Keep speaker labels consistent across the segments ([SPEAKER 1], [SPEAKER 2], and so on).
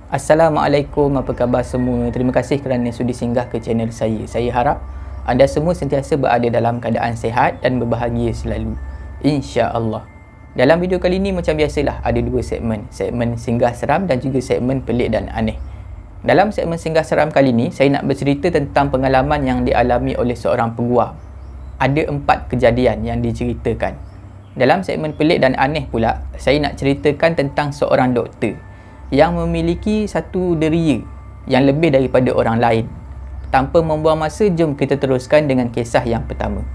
[SPEAKER 1] Assalamualaikum, apa khabar semua? Terima kasih kerana sudi singgah ke channel saya. Saya harap anda semua sentiasa berada dalam keadaan sihat dan berbahagia selalu, insya-Allah. Dalam video kali ini macam biasalah ada dua segmen, segmen singgah seram dan juga segmen pelik dan aneh. Dalam segmen singgah seram kali ini, saya nak bercerita tentang pengalaman yang dialami oleh seorang peguam. Ada 4 kejadian yang diceritakan. Dalam segmen pelik dan aneh pula, saya nak ceritakan tentang seorang doktor yang memiliki satu deria yang lebih daripada orang lain. Tanpa membuang masa, jom kita teruskan dengan kisah yang pertama.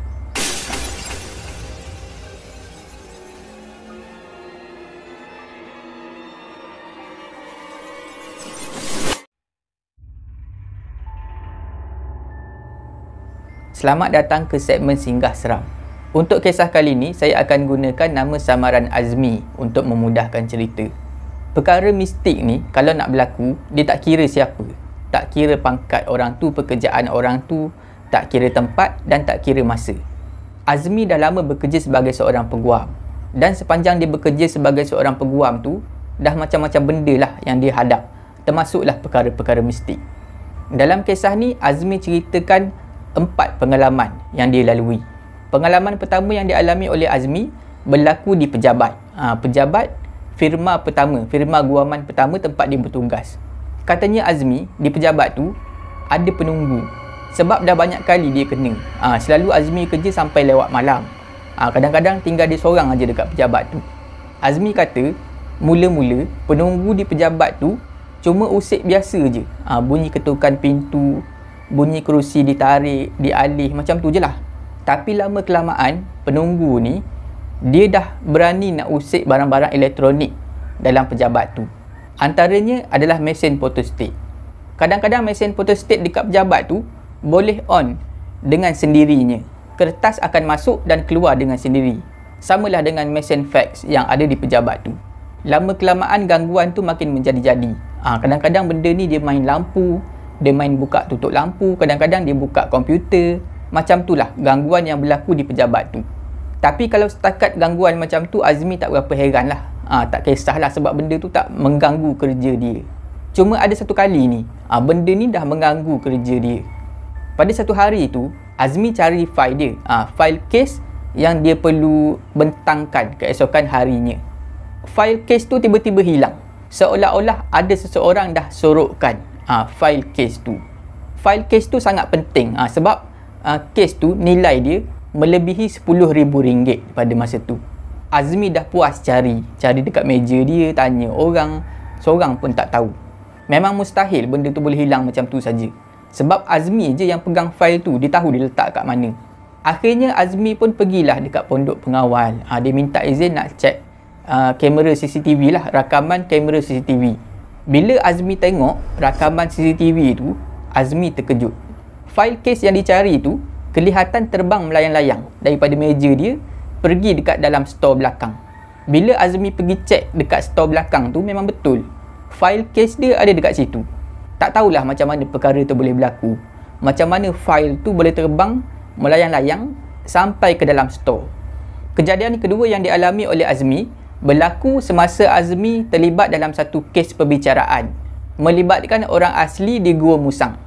[SPEAKER 1] Selamat datang ke segmen singgah seram. Untuk kisah kali ini, saya akan gunakan nama samaran Azmi untuk memudahkan cerita. Perkara mistik ni kalau nak berlaku, dia tak kira siapa. Tak kira pangkat orang tu, pekerjaan orang tu, tak kira tempat dan tak kira masa. Azmi dah lama bekerja sebagai seorang peguam. Dan sepanjang dia bekerja sebagai seorang peguam tu, dah macam-macam benda lah yang dia hadap. Termasuklah perkara-perkara mistik. Dalam kisah ni, Azmi ceritakan 4 pengalaman yang dia lalui. Pengalaman pertama yang dialami oleh Azmi berlaku di pejabat. Pejabat firma pertama, firma guaman pertama tempat dia bertugas. Katanya Azmi, di pejabat tu ada penunggu. Sebab dah banyak kali dia kena. Selalu Azmi kerja sampai lewat malam. Kadang-kadang tinggal dia seorang aja dekat pejabat tu. Azmi kata, mula-mula penunggu di pejabat tu cuma usik biasa je. Bunyi ketukan pintu, bunyi kerusi ditarik, dialih, macam tu je lah. Tapi lama kelamaan, penunggu ni dia dah berani nak usik barang-barang elektronik dalam pejabat tu. Antaranya adalah mesin photostat. Kadang-kadang mesin photostat dekat pejabat tu boleh on dengan sendirinya. Kertas akan masuk dan keluar dengan sendiri. Samalah dengan mesin fax yang ada di pejabat tu. Lama kelamaan gangguan tu makin menjadi-jadi. Kadang-kadang benda ni dia main lampu, dia main buka tutup lampu, kadang-kadang dia buka komputer. Macam tu lah gangguan yang berlaku di pejabat tu. Tapi kalau setakat gangguan macam tu, Azmi tak berapa heran lah. Tak kisahlah sebab benda tu tak mengganggu kerja dia. Cuma ada satu kali ni, benda ni dah mengganggu kerja dia. Pada satu hari tu, Azmi cari fail dia. Fail case yang dia perlu bentangkan keesokan harinya. Fail case tu tiba-tiba hilang. Seolah-olah ada seseorang dah sorokkan fail case tu. Fail case tu sangat penting sebab case tu nilai dia melebihi RM10,000 pada masa tu. Azmi dah puas cari dekat meja dia, tanya orang, seorang pun tak tahu. Memang mustahil benda tu boleh hilang macam tu saja. Sebab Azmi je yang pegang fail tu, dia tahu dia letak kat mana. Akhirnya Azmi pun pergilah dekat pondok pengawal. Dia minta izin nak check kamera CCTV lah, rakaman kamera CCTV. Bila Azmi tengok rakaman CCTV tu, Azmi terkejut. Fail case yang dicari tu kelihatan terbang melayang-layang daripada meja dia pergi dekat dalam store belakang. Bila Azmi pergi cek dekat store belakang tu, memang betul file case dia ada dekat situ. Tak tahulah macam mana perkara tu boleh berlaku. Macam mana file tu boleh terbang melayang-layang sampai ke dalam store. Kejadian kedua yang dialami oleh Azmi berlaku semasa Azmi terlibat dalam satu kes perbicaraan melibatkan orang asli di Gua Musang.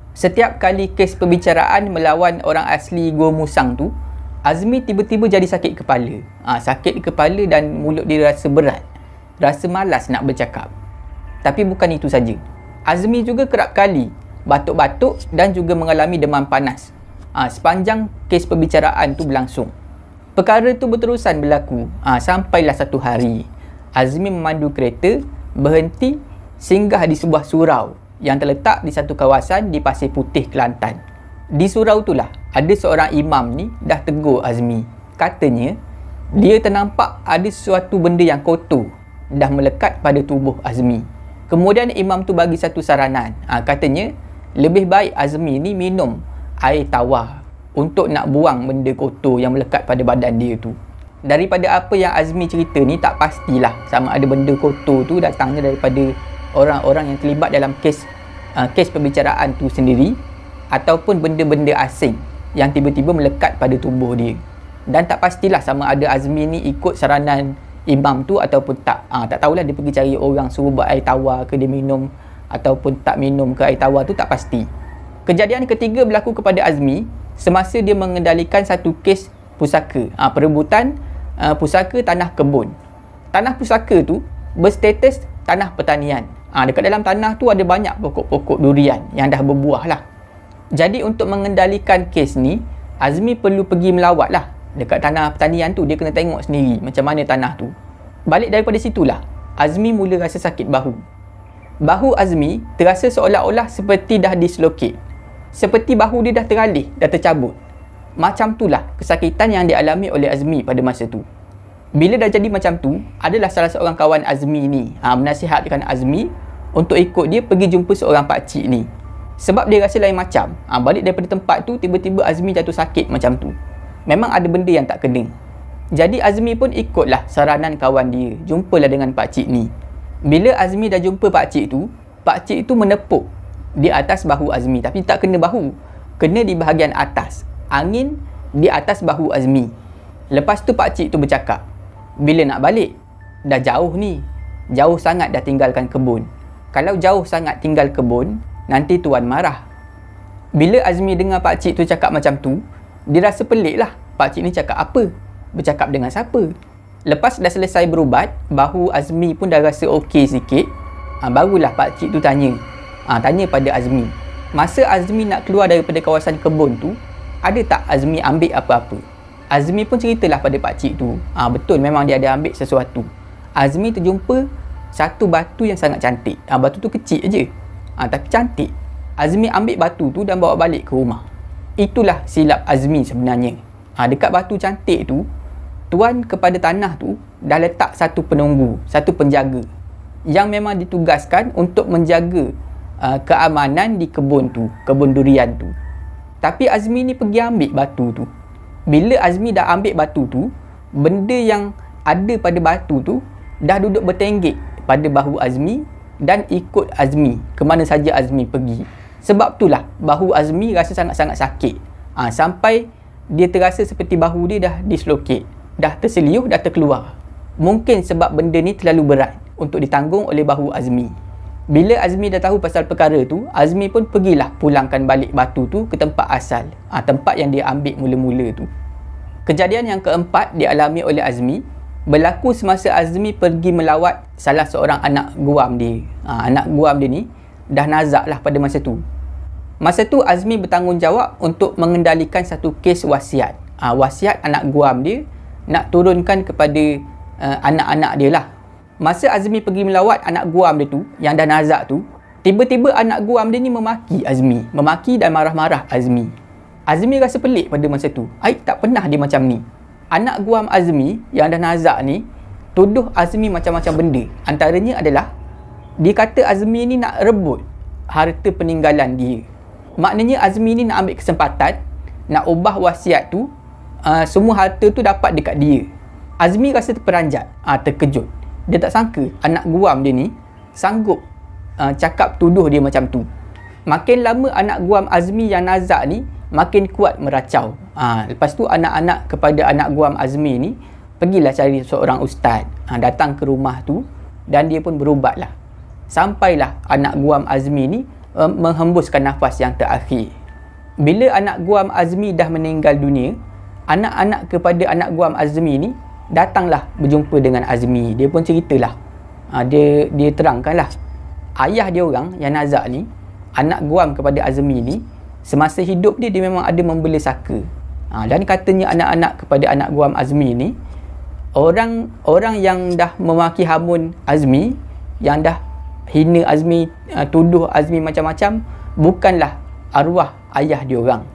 [SPEAKER 1] Setiap kali kes perbicaraan melawan orang asli Gua Musang tu, Azmi tiba-tiba jadi sakit kepala. Sakit kepala dan mulut dia rasa berat. Rasa malas nak bercakap. Tapi bukan itu saja. Azmi juga kerap kali batuk-batuk dan juga mengalami demam panas. Sepanjang kes perbicaraan tu berlangsung. Perkara tu berterusan berlaku. Sampailah satu hari, Azmi memandu kereta, berhenti, singgah di sebuah surau yang terletak di satu kawasan di Pasir Putih, Kelantan. Di surau itulah ada seorang imam ni dah tegur Azmi. Katanya dia ternampak ada sesuatu benda yang kotor dah melekat pada tubuh Azmi. Kemudian imam tu bagi satu saranan. Katanya lebih baik Azmi ni minum air tawar untuk nak buang benda kotor yang melekat pada badan dia tu. Daripada apa yang Azmi cerita ni, tak pastilah sama ada benda kotor tu datangnya daripada orang-orang yang terlibat dalam kes perbicaraan tu sendiri ataupun benda-benda asing yang tiba-tiba melekat pada tubuh dia. Dan tak pastilah sama ada Azmi ni ikut saranan imam tu ataupun tak. Tak tahulah dia pergi cari orang suruh buat air tawar ke dia minum ataupun tak minum ke air tawar tu tak pasti. Kejadian ketiga berlaku kepada Azmi semasa dia mengendalikan satu kes pusaka. Perebutan pusaka tanah kebun. Tanah pusaka tu berstatus tanah pertanian. Dekat dalam tanah tu ada banyak pokok-pokok durian yang dah berbuah lah. Jadi untuk mengendalikan kes ni, Azmi perlu pergi melawat lah dekat tanah pertanian tu. Dia kena tengok sendiri macam mana tanah tu. Balik daripada situlah, Azmi mula rasa sakit bahu. Bahu Azmi terasa seolah-olah seperti dah dislocate. Seperti bahu dia dah teralih, dah tercabut. Macam itulah kesakitan yang dialami oleh Azmi pada masa tu. Bila dah jadi macam tu, adalah salah seorang kawan Azmi ni menasihatkan Azmi untuk ikut dia pergi jumpa seorang pakcik ni. Sebab dia rasa lain macam. Balik daripada tempat tu, tiba-tiba Azmi jatuh sakit macam tu. Memang ada benda yang tak kena. Jadi Azmi pun ikutlah saranan kawan dia. Jumpalah dengan pakcik ni. Bila Azmi dah jumpa pakcik tu menepuk di atas bahu Azmi. Tapi tak kena bahu. Kena di bahagian atas. Angin di atas bahu Azmi. Lepas tu pakcik tu bercakap, bila nak balik? Dah jauh ni. Jauh sangat dah tinggalkan kebun. Kalau jauh sangat tinggal kebun, nanti tuan marah. Bila Azmi dengar pakcik tu cakap macam tu, dia rasa pelik lah. Pakcik ni cakap apa? Bercakap dengan siapa? Lepas dah selesai berubat, bahu Azmi pun dah rasa okey sikit. Barulah pakcik tu tanya. Tanya pada Azmi. Masa Azmi nak keluar daripada kawasan kebun tu, ada tak Azmi ambil apa-apa? Azmi pun ceritalah pada pakcik tu. Betul, memang dia ada ambil sesuatu. Azmi terjumpa satu batu yang sangat cantik. Batu tu kecil je. Tapi cantik. Azmi ambil batu tu dan bawa balik ke rumah. Itulah silap Azmi sebenarnya. Dekat batu cantik tu, tuan kepada tanah tu dah letak satu penunggu, satu penjaga yang memang ditugaskan untuk menjaga keamanan di kebun tu, kebun durian tu. Tapi Azmi ni pergi ambil batu tu. Bila Azmi dah ambil batu tu, benda yang ada pada batu tu dah duduk bertenggek pada bahu Azmi dan ikut Azmi ke mana saja Azmi pergi. Sebab itulah bahu Azmi rasa sangat-sangat sakit. Sampai dia terasa seperti bahu dia dah dislocate, dah terseliuh, dah terkeluar. Mungkin sebab benda ni terlalu berat untuk ditanggung oleh bahu Azmi. Bila Azmi dah tahu pasal perkara tu, Azmi pun pergilah pulangkan balik batu tu ke tempat asal, tempat yang dia ambil mula-mula tu. Kejadian yang keempat dialami oleh Azmi berlaku semasa Azmi pergi melawat salah seorang anak guam dia. Anak guam dia ni dah nazak lah pada masa tu. Masa tu Azmi bertanggungjawab untuk mengendalikan satu kes wasiat. Wasiat anak guam dia nak turunkan kepada anak-anak dia lah. Masa Azmi pergi melawat anak guam dia tu, yang dah nazak tu, tiba-tiba anak guam dia ni memaki Azmi. Memaki dan marah-marah Azmi. Azmi rasa pelik pada masa tu. Tak pernah dia macam ni. Anak guam Azmi yang dah nazak ni tuduh Azmi macam-macam benda. Antaranya adalah dia kata Azmi ni nak rebut harta peninggalan dia. Maknanya Azmi ni nak ambil kesempatan nak ubah wasiat tu, semua harta tu dapat dekat dia. Azmi rasa terperanjat, terkejut. Dia tak sangka anak guam dia ni sanggup cakap tuduh dia macam tu. Makin lama anak guam Azmi yang nazak ni makin kuat meracau. Lepas tu anak-anak kepada anak guam Azmi ni pergilah cari seorang ustaz. Datang ke rumah tu dan dia pun berubat lah. Sampailah anak guam Azmi ni menghembuskan nafas yang terakhir. Bila anak guam Azmi dah meninggal dunia, anak-anak kepada anak guam Azmi ni datanglah berjumpa dengan Azmi. Dia pun ceritalah. Dia terangkanlah. Ayah dia orang yang nazak ni, anak guam kepada Azmi ni, semasa hidup dia memang ada membela saka. Dan katanya anak-anak kepada anak guam Azmi ni, orang yang dah memaki hamun Azmi, yang dah hina Azmi, tuduh Azmi macam-macam, bukanlah arwah ayah dia orang.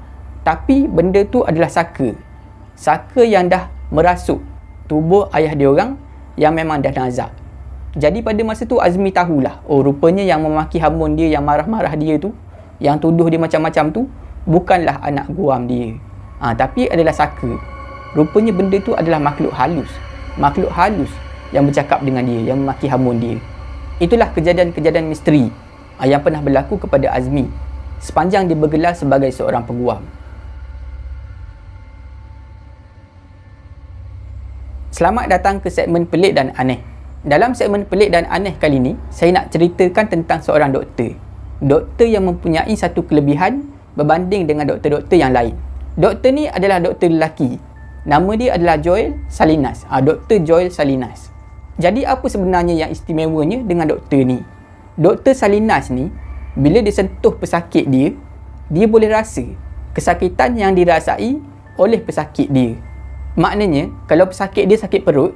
[SPEAKER 1] Tapi benda tu adalah saka. Saka yang dah merasuk tubuh ayah dia orang yang memang dah nazak. Jadi pada masa tu Azmi tahulah, rupanya yang memaki hamun dia, yang marah-marah dia tu, yang tuduh dia macam-macam tu, bukanlah anak guam dia. Tapi adalah saka. Rupanya benda tu adalah makhluk halus. Makhluk halus yang bercakap dengan dia, yang memaki hamun dia. Itulah kejadian-kejadian misteri yang pernah berlaku kepada Azmi sepanjang dia bergelar sebagai seorang peguam. Selamat datang ke segmen Pelik dan Aneh. Dalam segmen Pelik dan Aneh kali ini, saya nak ceritakan tentang seorang doktor. Doktor yang mempunyai satu kelebihan berbanding dengan doktor-doktor yang lain. Doktor ni adalah doktor lelaki. Nama dia adalah Joel Salinas. Dr. Joel Salinas. Jadi apa sebenarnya yang istimewanya dengan doktor ni? Dr. Salinas ni, bila dia sentuh pesakit dia, dia boleh rasa kesakitan yang dirasai oleh pesakit dia. Maknanya, kalau pesakit dia sakit perut,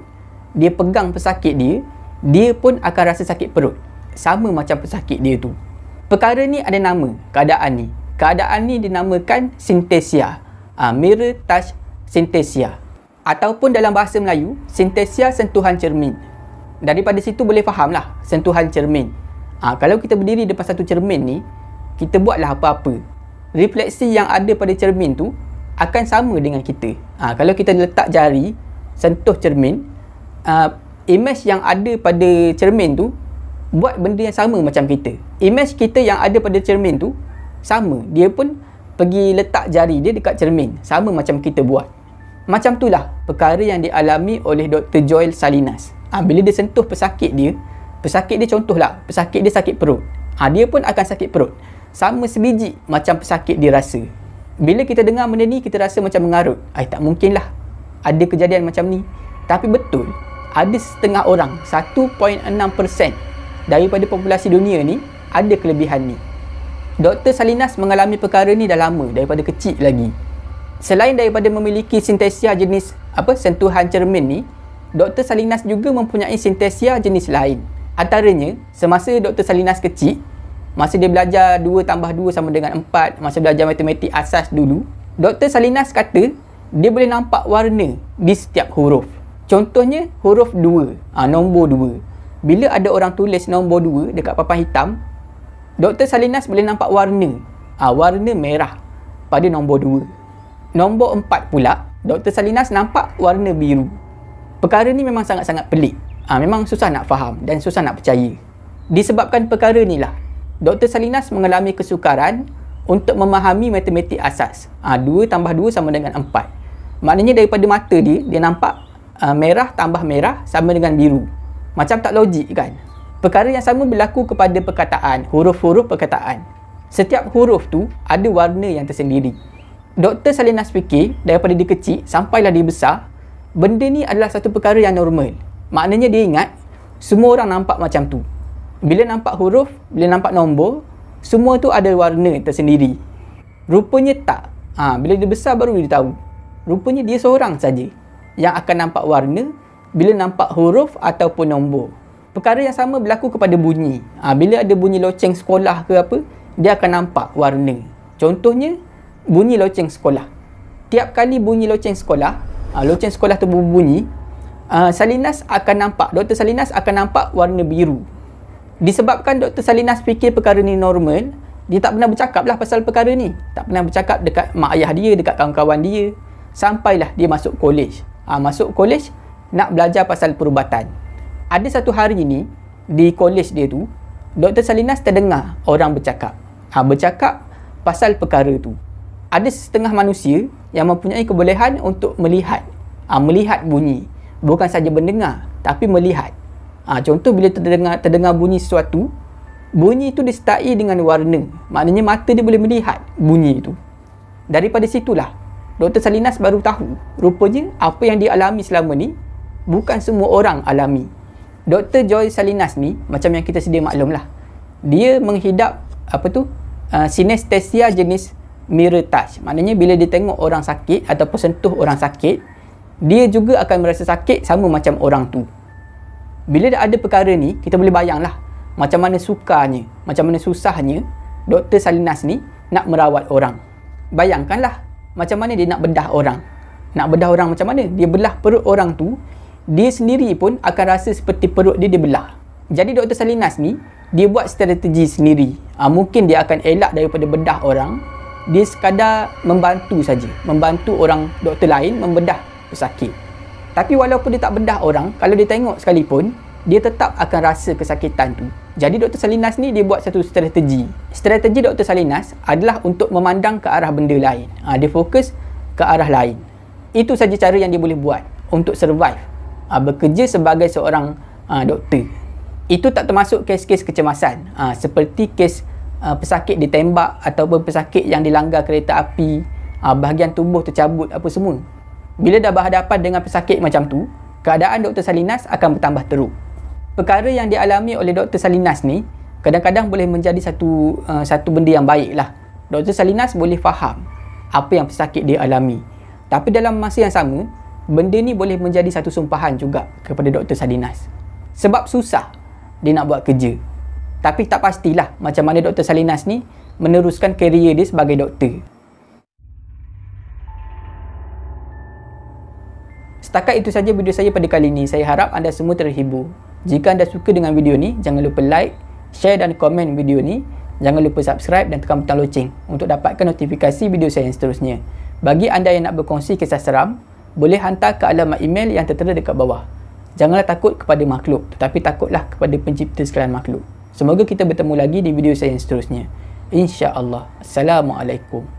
[SPEAKER 1] dia pegang pesakit dia, dia pun akan rasa sakit perut. Sama macam pesakit dia tu. Perkara ni ada nama, keadaan ni. Keadaan ni dinamakan sintesia. Mirror touch sintesia. Ataupun dalam bahasa Melayu, sintesia sentuhan cermin. Daripada situ boleh faham lah, sentuhan cermin. Kalau kita berdiri depan satu cermin ni, kita buatlah apa-apa, refleksi yang ada pada cermin tu akan sama dengan kita. Kalau kita letak jari sentuh cermin, image yang ada pada cermin tu buat benda yang sama macam kita. Image kita yang ada pada cermin tu sama, dia pun pergi letak jari dia dekat cermin, sama macam kita buat. Macam itulah perkara yang dialami oleh Dr. Joel Salinas. Bila dia sentuh pesakit dia contohlah, pesakit dia sakit perut, dia pun akan sakit perut, sama sebiji macam pesakit dia rasa. Bila kita dengar benda ni, kita rasa macam mengarut. Tak mungkin lah ada kejadian macam ni. Tapi betul, ada setengah orang, 1.6% daripada populasi dunia ni ada kelebihan ni. Dr. Salinas mengalami perkara ni dah lama, daripada kecil lagi. Selain daripada memiliki sintesia jenis sentuhan cermin ni, Dr. Salinas juga mempunyai sintesia jenis lain. Antaranya, semasa Dr. Salinas kecil, masa dia belajar 2 tambah 2 sama dengan 4, masa belajar matematik asas dulu, Dr. Salinas kata dia boleh nampak warna di setiap huruf. Contohnya huruf 2, nombor 2. Bila ada orang tulis nombor 2 dekat papan hitam, Dr. Salinas boleh nampak warna, warna merah pada nombor 2. Nombor 4 pula, Dr. Salinas nampak warna biru. Perkara ni memang sangat-sangat pelik. Memang susah nak faham dan susah nak percaya. Disebabkan perkara ni lah, Dr. Salinas mengalami kesukaran untuk memahami matematik asas. 2 tambah 2 sama dengan 4. Maknanya daripada mata dia nampak merah tambah merah sama dengan biru. Macam tak logik kan? Perkara yang sama berlaku kepada perkataan, huruf-huruf perkataan. Setiap huruf tu ada warna yang tersendiri. Dr. Salinas fikir daripada dia kecil sampailah dia besar, benda ni adalah satu perkara yang normal. Maknanya dia ingat semua orang nampak macam tu. Bila nampak huruf, bila nampak nombor, semua tu ada warna tersendiri. Rupanya tak. Bila dia besar baru dia tahu. Rupanya dia seorang saja yang akan nampak warna bila nampak huruf ataupun nombor. Perkara yang sama berlaku kepada bunyi. Bila ada bunyi loceng sekolah ke apa, dia akan nampak warna. Contohnya, bunyi loceng sekolah. Tiap kali bunyi loceng sekolah tu berbunyi, Salinas akan nampak, Dr. Salinas akan nampak warna biru. Disebabkan Dr. Salinas fikir perkara ni normal, dia tak pernah bercakap lah pasal perkara ni. Tak pernah bercakap dekat mak ayah dia, dekat kawan-kawan dia. Sampailah dia masuk kolej. Masuk kolej, nak belajar pasal perubatan. Ada satu hari ni, di kolej dia tu, Dr. Salinas terdengar orang bercakap. Bercakap pasal perkara tu. Ada setengah manusia yang mempunyai kebolehan untuk melihat. Melihat bunyi. Bukan saja mendengar, tapi melihat. Contoh bila terdengar bunyi sesuatu, bunyi itu disertai dengan warna. Maknanya mata dia boleh melihat bunyi itu. Daripada situlah, Dr. Salinas baru tahu, rupanya apa yang dia alami selama ni, bukan semua orang alami. Dr. Joel Salinas ni, macam yang kita sedia maklum lah, dia menghidap sinestesia jenis mirror touch. Maknanya bila dia tengok orang sakit ataupun sentuh orang sakit, dia juga akan merasa sakit sama macam orang tu. Bila dah ada perkara ni, kita boleh bayanglah macam mana sukanya, macam mana susahnya Dr. Salinas ni nak merawat orang. Bayangkanlah macam mana dia nak bedah orang. Nak bedah orang macam mana? Dia belah perut orang tu, dia sendiri pun akan rasa seperti perut dia dibelah. Jadi Dr. Salinas ni, dia buat strategi sendiri. Mungkin dia akan elak daripada bedah orang. Dia sekadar membantu saja, membantu orang doktor lain membedah pesakit. Tapi walaupun dia tak bedah orang, kalau dia tengok sekalipun, dia tetap akan rasa kesakitan tu. Jadi Dr. Salinas ni dia buat satu strategi. Strategi Dr. Salinas adalah untuk memandang ke arah benda lain. Dia fokus ke arah lain. Itu saja cara yang dia boleh buat untuk survive bekerja sebagai seorang doktor. Itu tak termasuk kes-kes kecemasan seperti kes pesakit ditembak ataupun pesakit yang dilanggar kereta api, bahagian tubuh tercabut apa semua. Bila dah berhadapan dengan pesakit macam tu, keadaan Dr. Salinas akan bertambah teruk. Perkara yang dialami oleh Dr. Salinas ni kadang-kadang boleh menjadi satu benda yang baik lah. Dr. Salinas boleh faham apa yang pesakit dia alami. Tapi dalam masa yang sama, benda ni boleh menjadi satu sumpahan juga kepada Dr. Salinas. Sebab susah dia nak buat kerja. Tapi tak pastilah macam mana Dr. Salinas ni meneruskan kerjaya dia sebagai doktor. Setakat itu saja video saya pada kali ini. Saya harap anda semua terhibur. Jika anda suka dengan video ni, jangan lupa like, share dan komen video ni. Jangan lupa subscribe dan tekan butang loceng untuk dapatkan notifikasi video saya yang seterusnya. Bagi anda yang nak berkongsi kisah seram, boleh hantar ke alamat email yang tertera dekat bawah. Janganlah takut kepada makhluk, tetapi takutlah kepada pencipta sekalian makhluk. Semoga kita bertemu lagi di video saya yang seterusnya. InsyaAllah. Assalamualaikum.